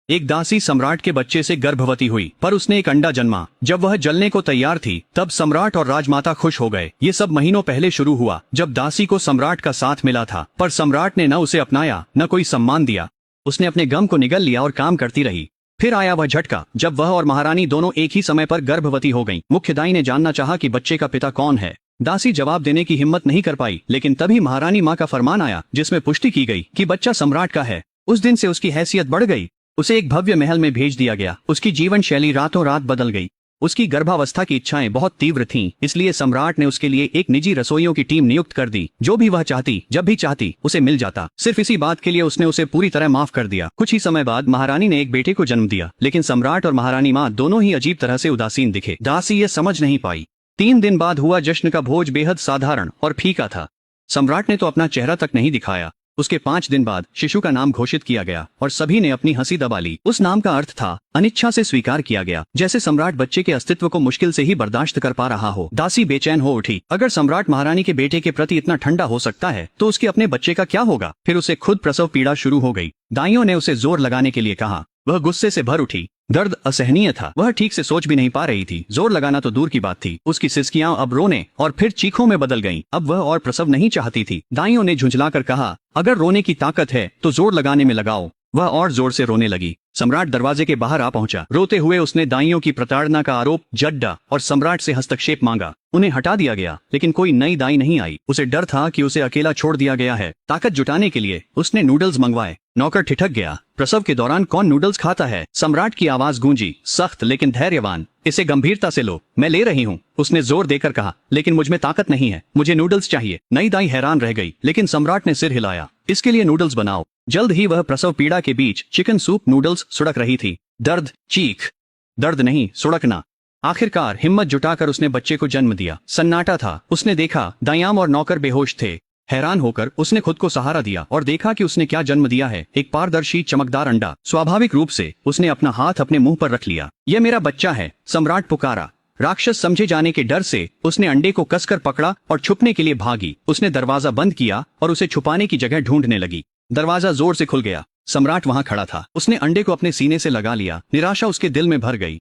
एक दासी सम्राट के बच्चे से गर्भवती हुई, पर उसने एक अंडा जन्मा। जब वह जलने को तैयार थी तब सम्राट और राजमाता खुश हो गए। ये सब महीनों पहले शुरू हुआ, जब दासी को सम्राट का साथ मिला था, पर सम्राट ने न उसे अपनाया न कोई सम्मान दिया। उसने अपने गम को निगल लिया और काम करती रही। फिर आया वह झटका, जब वह और महारानी दोनों एक ही समय पर गर्भवती हो गईं। मुख्यदाई ने जानना चाहा कि बच्चे का पिता कौन है। दासी जवाब देने की हिम्मत नहीं कर पाई, लेकिन तभी महारानी माँ का फरमान आया, जिसमें पुष्टि की गई कि बच्चा सम्राट का है। उस दिन से उसकी हैसियत बढ़ गई। उसे एक भव्य महल में भेज दिया गया। उसकी जीवन शैली रातों रात बदल गई। उसकी गर्भावस्था की इच्छाएं बहुत तीव्र थीं, इसलिए सम्राट ने उसके लिए एक निजी रसोइयों की टीम नियुक्त कर दी। जो भी वह चाहती, जब भी चाहती, उसे मिल जाता। सिर्फ इसी बात के लिए उसने उसे पूरी तरह माफ कर दिया। कुछ ही समय बाद महारानी ने एक बेटे को जन्म दिया, लेकिन सम्राट और महारानी माँ दोनों ही अजीब तरह से उदासीन दिखे। दासी ये समझ नहीं पाई। 3 दिन बाद हुआ जश्न का भोज बेहद साधारण और फीका था। सम्राट ने तो अपना चेहरा तक नहीं दिखाया। उसके 5 दिन बाद शिशु का नाम घोषित किया गया और सभी ने अपनी हंसी दबा ली। उस नाम का अर्थ था अनिच्छा से स्वीकार किया गया, जैसे सम्राट बच्चे के अस्तित्व को मुश्किल से ही बर्दाश्त कर पा रहा हो। दासी बेचैन हो उठी। अगर सम्राट महारानी के बेटे के प्रति इतना ठंडा हो सकता है तो उसके अपने बच्चे का क्या होगा। फिर उसे खुद प्रसव पीड़ा शुरू हो गई। दाइयों ने उसे जोर लगाने के लिए कहा। वह गुस्से से भर उठी। दर्द असहनीय था। वह ठीक से सोच भी नहीं पा रही थी। जोर लगाना तो दूर की बात थी, उसकी सिसकियां अब रोने और फिर चीखों में बदल गईं। अब वह और प्रसव नहीं चाहती थी। दाइयों ने झुंझलाकर कहा, अगर रोने की ताकत है तो जोर लगाने में लगाओ। वह और जोर से रोने लगी। सम्राट दरवाजे के बाहर आ पहुंचा। रोते हुए उसने दाइयों की प्रताड़ना का आरोप जड्डा और सम्राट से हस्तक्षेप मांगा। उन्हें हटा दिया गया, लेकिन कोई नई दाई नहीं आई। उसे डर था कि उसे अकेला छोड़ दिया गया है। ताकत जुटाने के लिए उसने नूडल्स मंगवाए। नौकर ठिठक गया। प्रसव के दौरान कौन नूडल्स खाता है? सम्राट की आवाज गूंजी, सख्त लेकिन धैर्यवान। इसे गंभीरता से लो, मैं ले रही हूँ, उसने जोर देकर कहा। लेकिन मुझ में ताकत नहीं है, मुझे नूडल्स चाहिए। नई दाई हैरान रह गई, लेकिन सम्राट ने सिर हिलाया। इसके लिए नूडल्स बनाओ। जल्द ही वह प्रसव पीड़ा के बीच चिकन सूप नूडल्स सुड़क रही थी। दर्द, चीख, दर्द नहीं, सुड़कना। आखिरकार हिम्मत जुटाकर उसने बच्चे को जन्म दिया। सन्नाटा था। उसने देखा दायाम और नौकर बेहोश थे। हैरान होकर उसने खुद को सहारा दिया और देखा कि उसने क्या जन्म दिया है, एक पारदर्शी चमकदार अंडा। स्वाभाविक रूप से उसने अपना हाथ अपने मुंह पर रख लिया। यह मेरा बच्चा है, सम्राट पुकारा। राक्षस समझे जाने के डर से उसने अंडे को कसकर पकड़ा और छुपने के लिए भागी। उसने दरवाजा बंद किया और उसे छुपाने की जगह ढूंढने लगी। दरवाजा जोर से खुल गया। सम्राट वहां खड़ा था। उसने अंडे को अपने सीने से लगा लिया। निराशा उसके दिल में भर गई।